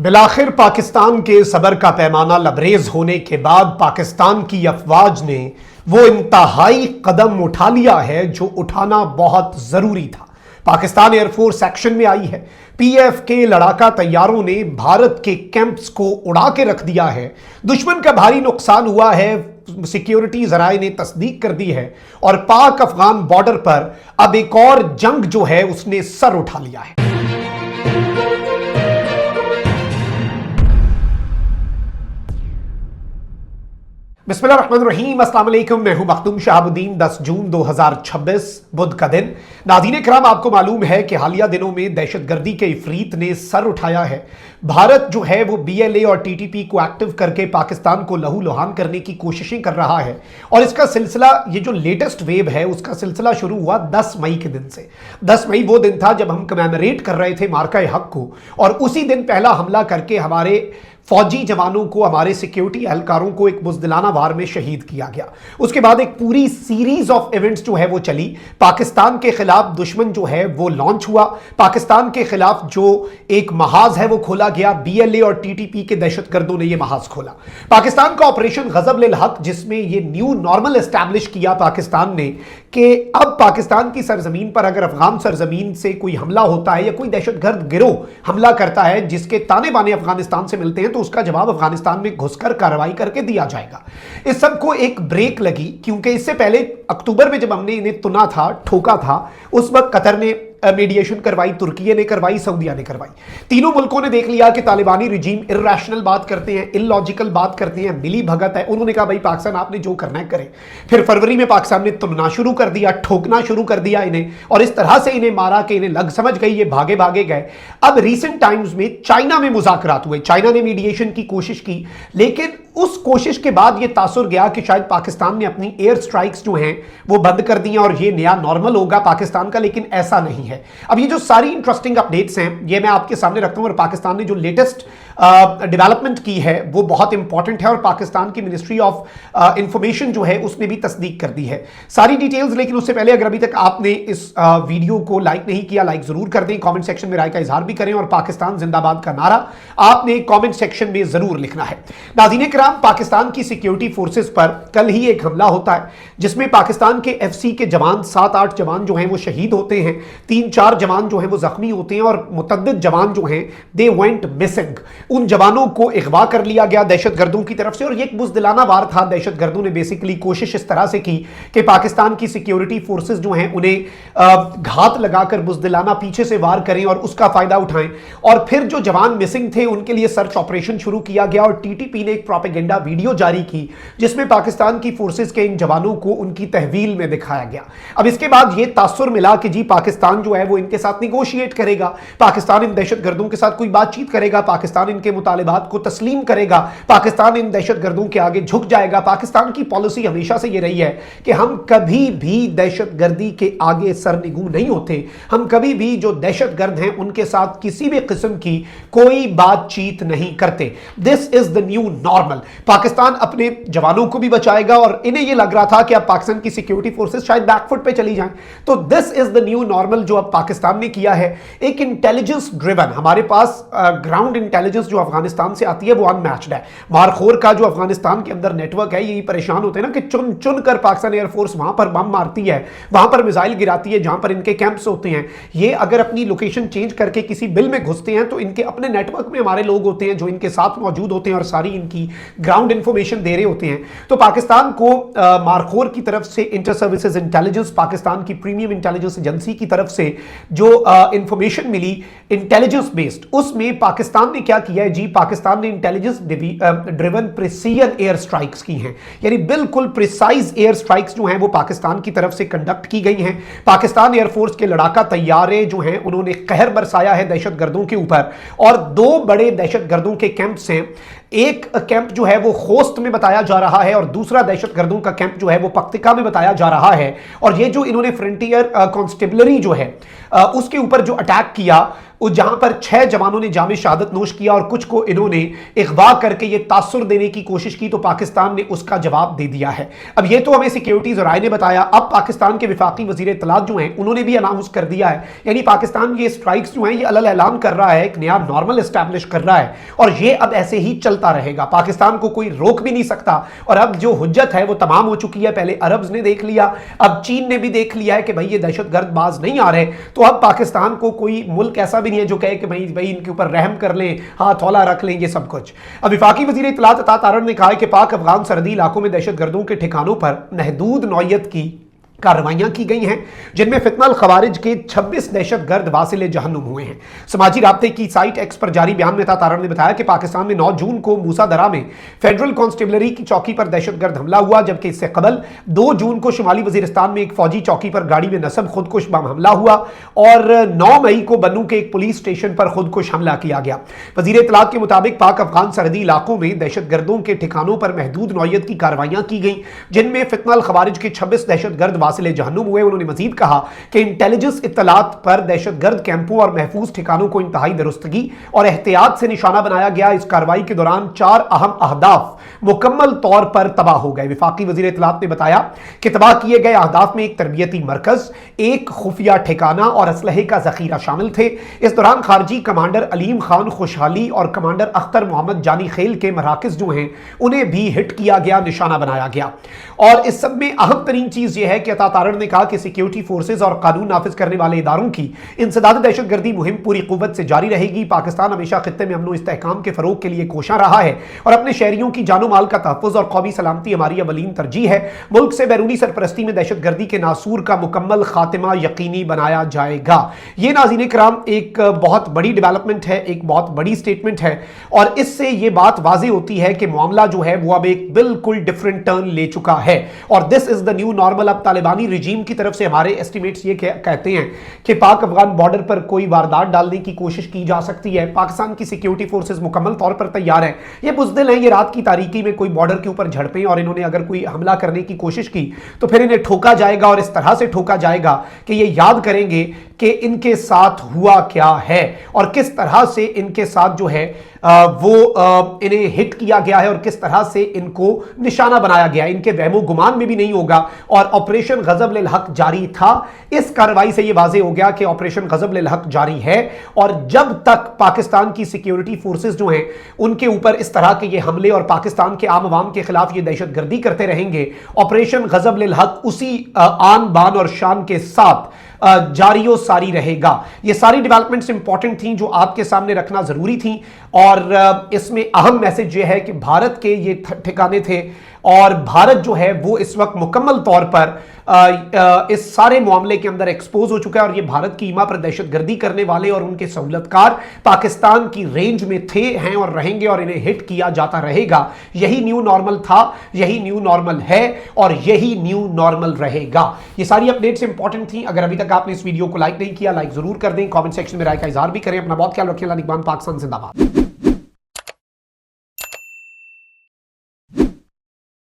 बिलाखिर पाकिस्तान के सबर का पैमाना लबरेज होने के बाद पाकिस्तान की अफवाज ने वो इंतहाई कदम उठा लिया है जो उठाना बहुत जरूरी था। पाकिस्तान एयरफोर्स एक्शन में आई है। पीएफ के लड़ाका तैयारों ने भारत के कैंप्स को उड़ा के रख दिया है। दुश्मन का भारी नुकसान हुआ है, सिक्योरिटी जराए ने तस्दीक कर दी है और पाक अफगान बॉर्डर पर अब एक और जंग जो है उसने सर उठा लिया है। बिस्मिल्लाहिर्रहमानिर्रहीम, अस्सलाम वालेकुम। मैं हूं मखदूम शहाबुद्दीन। 10 जून 2026 बुध का दिन। नाज़रीन किराम, आपको मालूम है कि हालिया दिनों में दहशतगर्दी के इफरीत ने सर उठाया है। भारत जो है वो बीएलए और टीटीपी को एक्टिव करके पाकिस्तान को लहू लुहान करने की कोशिशें कर रहा है और इसका सिलसिला, ये जो लेटेस्ट वेव है उसका सिलसिला शुरू हुआ 10 मई के दिन से। 10 मई वो दिन था जब हम कमेमोरेट कर रहे थे मार्का हक को और उसी दिन पहला हमला करके हमारे फौजी जवानों को, हमारे सिक्योरिटी एहलकारों को एक बुज़दिलाना वार में शहीद किया गया। उसके बाद एक पूरी सीरीज ऑफ इवेंट्स जो है वो चली। पाकिस्तान के खिलाफ दुश्मन जो है वो लॉन्च हुआ। पाकिस्तान के खिलाफ जो एक महाज है वो खोला गया। बीएलए और टीटीपी के दहशतगर्दों ने ये महाज खोला। पाकिस्तान का ऑपरेशन गजब लिल हक, जिसमें ये न्यू नॉर्मल एस्टैब्लिश किया पाकिस्तान ने कि अब पाकिस्तान की सरजमीन पर अगर अफगान सरजमीन से कोई हमला होता है या कोई दहशतगर्द गिरोह हमला करता है जिसके ताने बाने अफगानिस्तान से मिलते हैं तो उसका जवाब अफगानिस्तान में घुसकर कार्रवाई करके दिया जाएगा। इस सब को एक ब्रेक लगी क्योंकि इससे पहले अक्टूबर में जब हमने इन्हें तुना था, ठोका था, उस वक्त कतर ने मीडिएशन करवाई, तुर्की ने करवाई, सऊदीया ने करवाई। तीनों मुल्कों ने देख लिया कि तालिबानी रिजीम इर्रेशनल बात करते हैं, इलॉजिकल बात करते हैं, मिली भगत है। उन्होंने कहा भाई पाकिस्तान आपने जो करना है करें। फिर फरवरी में पाकिस्तान ने तुनना शुरू कर दिया, ठोकना शुरू कर दिया इन्हें और इस तरह से इन्हें मारा कि इन्हें लग समझ गई, ये भागे भागे गए। अब रिसेंट टाइम्स में चाइना में मुज़ाकरात हुए, चाइना ने मीडिएशन की कोशिश की, लेकिन उस कोशिश के बाद यह तासुर गया कि शायद पाकिस्तान ने अपनी एयर स्ट्राइक्स जो हैं वो बंद कर दी और ये नया नॉर्मल होगा पाकिस्तान का, लेकिन ऐसा नहीं है। अब ये जो सारी इंटरेस्टिंग अपडेट्स हैं ये मैं आपके सामने रखता हूं और पाकिस्तान ने जो लेटेस्ट डेवलपमेंट की है वो बहुत इंपॉर्टेंट है और पाकिस्तान की मिनिस्ट्री ऑफ इंफॉर्मेशन जो है उसने भी तस्दीक कर दी है सारी डिटेल्स। लेकिन उससे पहले अगर अभी तक आपने इस वीडियो को लाइक नहीं किया, लाइक जरूर कर दें, कमेंट सेक्शन में राय का इजहार भी करें और पाकिस्तान जिंदाबाद का नारा आपने कमेंट सेक्शन में जरूर लिखना है। नाज़रीन किराम, पाकिस्तान की सिक्योरिटी फोर्सेस पर कल ही एक हमला होता है जिसमें पाकिस्तान के एफसी के जवान 7-8 जवान जो हैं वो शहीद होते हैं, 3-4 जवान जो हैं वो जख्मी होते हैं और मुतअद्दिद जवान जो हैं दे वेंट मिसिंग। उन जवानों को अगवा कर लिया गया दहशतगर्दों की तरफ से और ये एक बुज़दिलाना वार था। दहशतगर्दों ने बेसिकली कोशिश इस तरह से की कि पाकिस्तान की सिक्योरिटी फोर्सेस जो हैं उन्हें घात लगाकर बुज़दिलाना पीछे से वार करें और उसका फायदा उठाएं। और फिर जो जवान मिसिंग थे उनके लिए सर्च ऑपरेशन शुरू किया गया और टीटीपी ने एक प्रोपेगेंडा वीडियो जारी की जिसमें पाकिस्तान की फोर्सेस के इन जवानों को उनकी तहवील में दिखाया गया। अब इसके बाद यह तासुर मिला कि जी पाकिस्तान जो है वो इनके साथ निगोशिएट करेगा, पाकिस्तान इन दहशतगर्दों के साथ कोई बातचीत करेगा, पाकिस्तान इनके मुतालिबात को तस्लीम करेगा, पाकिस्तान इन दहशतगर्दों के आगे झुक जाएगा। पाकिस्तान की पॉलिसी हमेशा से ये रही है कि हम कभी भी दहशतगर्दी के आगे सरनिगू नहीं होते। हम कभी भी जो दहशतगर्द हैं उनके साथ किसी भी किस्म की कोई बातचीत नहीं करते। This is the new normal. Pakistan अपने जवानों को भी बचाएगा और इन्हें यह लग रहा था कि अब पाकिस्तान की सिक्योरिटी फोर्सेस शायद बैकफुट पे चली जाएं। तो this is the new normal जो अब पाकिस्तान ने किया है। एक इंटेलिजेंस ड्रिवन, हमारे पास ग्राउंड इंटेलिजेंस जो अफगानिस्तान से आती है वो अनमैच्ड है। मारखोर का जो अफगानिस्तान के अंदर नेटवर्क है, यही परेशान होते हैं ना कि चुन चुन कर पाकिस्तान एयरफोर्स वहां पर बम मारती है, वहां पर मिसाइल गिराती है जहां पर इनके कैंप्स होते हैं। ये अगर अपनी लोकेशन चेंज करके किसी बिल में घुसते हैं तो इनके अपने नेटवर्क में हमारे लोग होते हैं जो इनके साथ मौजूद होते हैं और सारी इनकी ग्राउंड इंफॉर्मेशन दे रहे होते हैं। तो पाकिस्तान को मारखोर की तरफ से इंटर सर्विसेज इंटेलिजेंस, पाकिस्तान की प्रीमियम इंटेलिजेंस एजेंसी की तरफ से जो इंफॉर्मेशन मिली इंटेलिजेंस बेस्ड, उसमें पाकिस्तान ने क्या किया है जी, पाकिस्तान ने intelligence driven precision air strikes की हैं, यानी बिल्कुल प्रिसाइज एयर स्ट्राइक्स जो हैं वो पाकिस्तान की तरफ से कंडक्ट की गई हैं। पाकिस्तान एयरफोर्स के लड़ाका तैयारे जो हैं उन्होंने कहर बरसाया है दहशतगर्दों के ऊपर और 2 बड़े दहशतगर्दों के कैंप्स हैं। एक कैंप जो है वो खोस्त में बताया जा रहा है और दूसरा दहशतगर्दों का कैंप जो है वो पख्तिका में बताया जा रहा है। और ये जो इन्होंने फ्रंटियर कांस्टेबलरी जो है उसके ऊपर जो अटैक किया, जहां पर 6 जवानों ने जामे शहादत नोश किया और कुछ को इन्होंने अगवा करके ये तासुर देने की कोशिश की, तो पाकिस्तान ने उसका जवाब दे दिया है। अब ये तो हमें सिक्योरिटी ज़राए ने बताया। अब पाकिस्तान के वफाकी वज़ीर इत्तलात जो हैं उन्होंने भी अनाउंस कर दिया है, यानी पाकिस्तान ये स्ट्राइक्स जो हैं ये अलग ऐलान कर रहा है, एक नया नॉर्मल एस्टैब्लिश कर रहा है और ये अब ऐसे ही चलता रहेगा। पाकिस्तान को कोई रोक भी नहीं सकता। और अब जो हुज्जत है वो तमाम हो चुकी है। पहले अरब्स ने देख लिया, अब चीन ने भी देख लिया है कि भाई ये दहशतगर्द बाज नहीं आ रहे, तो अब पाकिस्तान को कोई मुल्क ऐसा भी नहीं है जो कहे कि भाई इनके ऊपर रहम कर लें, हाथ हौला रख लें, ये सब कुछ। अब वफाकी वज़ीर इत्तलात अता तारड़ ने कहा है कि पाक अफगान सरहदी इलाकों में दहशतगर्दों के ठिकानों पर महदूद नौयत की कार्रवाइयां की गई हैं, जिनमें फितनल खवारिज के 26 दहशतगर्द वासिले जहन्नुम हुए हैं। समाजी राब्ते की साइट एक्स पर जारी बयान में तारड़ ने बताया कि पाकिस्तान में 9 जून को मूसा दरा में फेडरल कांस्टेबलरी की चौकी पर दहशतगर्द हमला हुआ, जबकि इससे कबल 2 जून को शुमाली वजीरिस्तान में एक फौजी चौकी पर गाड़ी में नस्ब खुदकुश बम हमला हुआ और 9 मई को बन्नू के एक पुलिस स्टेशन पर खुदकुश हमला किया गया। वजीर इत्तलात के मुताबिक पाक अफगान सरहदी इलाकों में दहशतगर्दों के ठिकानों पर महदूद नौयत की कार्रवाइयां की गई, जिनमें फितनल खवारिज के 26 दहशतगर्द वासिले जहन्नुम हुए। उन्होंने मजीद कहा कि इंटेलिजेंस इत्तलात पर दहशतगर्द कैंपों और महफूज ठिकानों को इंतहाई दुरुस्तगी और एहतियात से निशाना बनाया गया। इस कार्रवाई के दौरान 4 अहम अहदाफ मुकम्मल तौर पर तबाह हो गए। वफाकी वजीर इत्तलात ने बताया कि तबाह किए गए अहदाफ में एक तरबियती मरकज, एक खुफिया ठिकाना और असलहे का जखीरा शामिल थे। इस दौरान खारजी कमांडर अलीम खान खुशहाली और कमांडर अख्तर मोहम्मद जानी खेल के मराकज जो हैं उन्हें भी हिट किया गया, निशाना बनाया गया। और इस सब में अहम तरीन चीज यह है कि अता तारड़ ने कहा कि सिक्योरिटी फोर्सेज और कानून नाफिज करने वाले इदारों की इंसदाद दहशतगर्दी मुहिम पूरी कुव्वत से जारी रहेगी। पाकिस्तान हमेशा खित्ते में अमन व इस्तेहकाम के फरोग के लिए कोशा रहा है और अपने शहरियों की जानो माल का तहफ़्फ़ुज़ और कौमी सलामती हमारी अवलीन तरजीह है। मुल्क से बैरूनी सरपरस्ती में दहशतगर्दी के नासूर का मुकम्मल खात्मा यकीनी बनाया जाएगा। ये नाज़रीन किराम एक बहुत बड़ी डेवलपमेंट है, एक बहुत बड़ी स्टेटमेंट है और इससे ये बात वाज़ेह होती है कि मामला जो है वो अब एक बिल्कुल डिफरेंट टर्न ले चुका है और this is the new normal. अब तालिबानी रिजीम की तरफ से हमारे एस्टिमेट्स ये कहते हैं कि पाक अफगान बॉर्डर पर कोई वारदात डालने की कोशिश की जा सकती है। पाकिस्तान की सिक्योरिटी फोर्सेस मुकम्मल तौर पर तैयार हैं। ये बुज़दिल हैं, ये रात की तारीकी में कोई बॉर्डर के ऊपर झड़पें और इन्होंने अगर कोई हमला करने की कोशिश की तो फिर इन्हें ठोका जाएगा और इस तरह से ठोका जाएगा कि ये याद करेंगे कि इनके साथ हुआ क्या है और किस तरह से इनके साथ जो है इन्हें हिट किया गया है और किस तरह से इनको निशाना बनाया गया। इनके वहमो गुमान में भी नहीं होगा और ऑपरेशन गजब लिल हक जारी था। इस कार्रवाई से यह वाज़ेह हो गया कि ऑपरेशन गजब लिल हक जारी है और जब तक पाकिस्तान की सिक्योरिटी फोर्सेस जो हैं उनके ऊपर इस तरह के ये हमले और पाकिस्तान के आम आवाम के खिलाफ ये दहशतगर्दी करते रहेंगे, ऑपरेशन गजब लिल हक उसी आन बान और शान के साथ जारियो सारी रहेगा। ये सारी डेवलपमेंट्स इंपॉर्टेंट थी जो आपके सामने रखना जरूरी थी और इसमें अहम मैसेज ये है कि भारत के ये ठिकाने थे और भारत जो है वो इस वक्त मुकम्मल तौर पर इस सारे मामले के अंदर एक्सपोज हो चुका है और ये भारत की ईमा पर दहशतगर्दी करने वाले और उनके सहूलतकार पाकिस्तान की रेंज में थे, हैं और रहेंगे और इन्हें हिट किया जाता रहेगा। यही न्यू नॉर्मल था, यही न्यू नॉर्मल है और यही न्यू नॉर्मल रहेगा। ये सारी अपडेट्स इंपॉर्टेंट थी। अगर अभी तक आपने इस वीडियो को लाइक नहीं किया, लाइक जरूर कर दें, कमेंट सेक्शन में राय का इजहार भी करें। अपना बहुत ख्याल रखिए। अल्लाह निगहबान, पाकिस्तान जिंदाबाद।